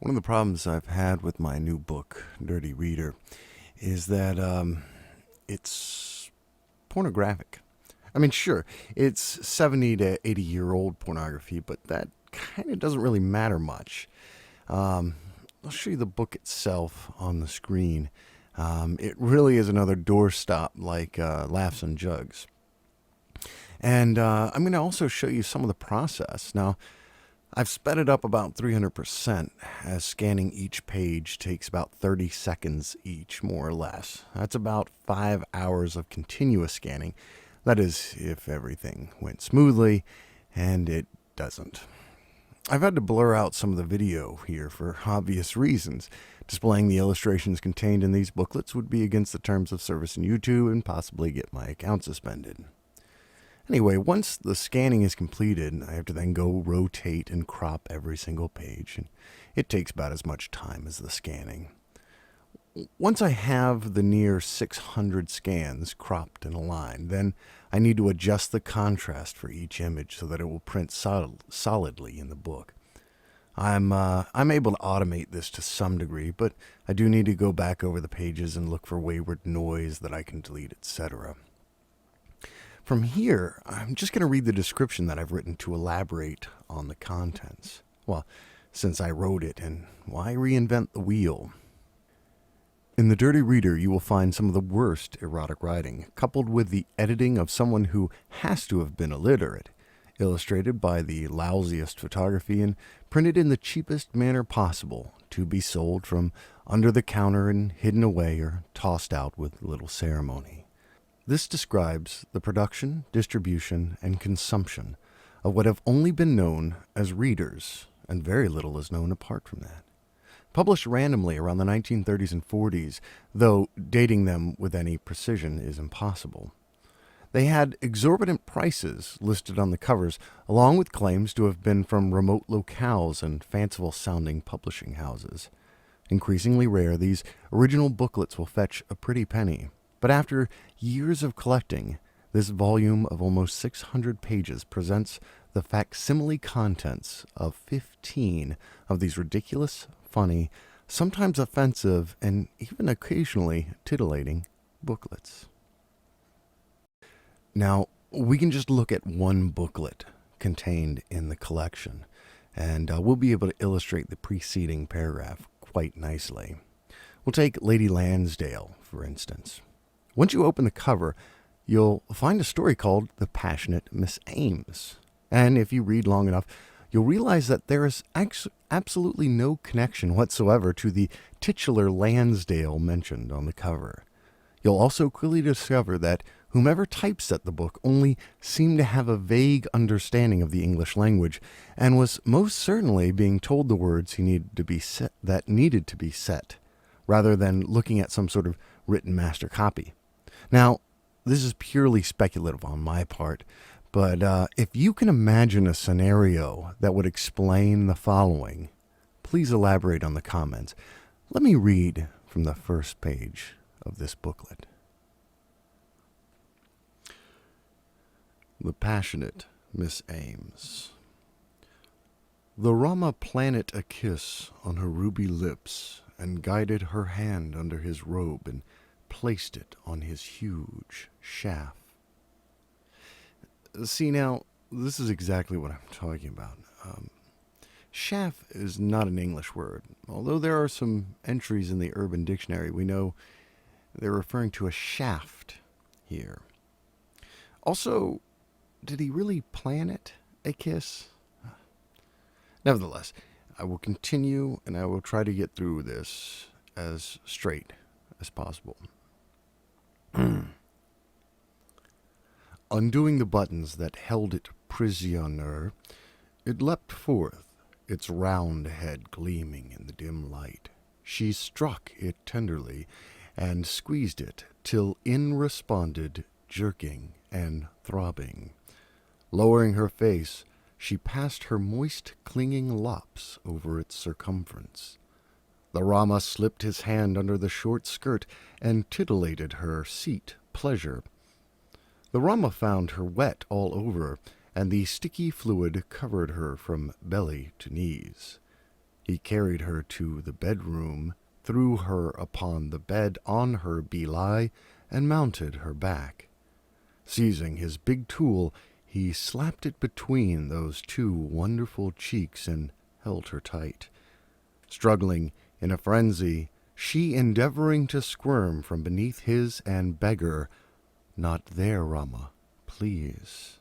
One of the problems I've had with my new book, Dirty Reader, is that it's pornographic. I mean, sure, it's 70 to 80-year-old pornography, but that kind of doesn't really matter much. Um, I'll show you the book itself on the screen. It really is another doorstop like Laughs and Jugs. And I'm going to also show you some of the process. Now, I've sped it up about 300% as scanning each page takes about 30 seconds each, more or less. That's about 5 hours of continuous scanning. That is, if everything went smoothly, and it doesn't. I've had to blur out some of the video here for obvious reasons. Displaying the illustrations contained in these booklets would be against the terms of service in YouTube and possibly get my account suspended. Anyway, once the scanning is completed, I have to then go rotate and crop every single page, and it takes about as much time as the scanning. Once I have the near 600 scans cropped and aligned, then I need to adjust the contrast for each image so that it will print solidly in the book. I'm able to automate this to some degree, but I do need to go back over the pages and look for wayward noise that I can delete, etc. From here, I'm just going to read the description that I've written to elaborate on the contents. Well, since I wrote it, and why reinvent the wheel? In The Dirty Reader, you will find some of the worst erotic writing, coupled with the editing of someone who has to have been illiterate, illustrated by the lousiest photography and printed in the cheapest manner possible to be sold from under the counter and hidden away or tossed out with little ceremony. This describes the production, distribution, and consumption of what have only been known as readers, and very little is known apart from that. Published randomly around the 1930s and 40s, though dating them with any precision is impossible. They had exorbitant prices listed on the covers, along with claims to have been from remote locales and fanciful-sounding publishing houses. Increasingly rare, these original booklets will fetch a pretty penny. But after years of collecting, this volume of almost 600 pages presents the facsimile contents of 15 of these ridiculous, funny, sometimes offensive, and even occasionally titillating booklets. Now, we can just look at one booklet contained in the collection, and we'll be able to illustrate the preceding paragraph quite nicely. We'll take Lady Lansdale, for instance. Once you open the cover, you'll find a story called The Passionate Miss Ames. And if you read long enough, you'll realize that there is absolutely no connection whatsoever to the titular Lansdale mentioned on the cover. You'll also quickly discover that whomever typeset the book only seemed to have a vague understanding of the English language and was most certainly being told the words he needed to be set, rather than looking at some sort of written master copy. Now, this is purely speculative on my part, but if you can imagine a scenario that would explain the following, please elaborate on the comments. Let me read from the first page of this booklet. The Passionate Miss Ames. The Rama planted a kiss on her ruby lips and guided her hand under his robe and placed it on his huge shaft. See, now, this is exactly what I'm talking about. Shaft is not an English word. Although there are some entries in the Urban Dictionary, we know they're referring to a shaft here. Also, did he really plan a kiss? Nevertheless, I will continue and I will try to get through this as straight as possible. Undoing the buttons that held it prisoner, it leapt forth, its round head gleaming in the dim light. She struck it tenderly and squeezed it till in responded jerking and throbbing. Lowering her face, she passed her moist, clinging lops over its circumference. The Rama slipped his hand under the short skirt and titillated her seat pleasure. The Rama found her wet all over, and the sticky fluid covered her from belly to knees. He carried her to the bedroom, threw her upon the bed on her belie, and mounted her back. Seizing his big tool, he slapped it between those two wonderful cheeks and held her tight. Struggling in a frenzy, she endeavoring to squirm from beneath his and beg her, "Not there, Rama, please."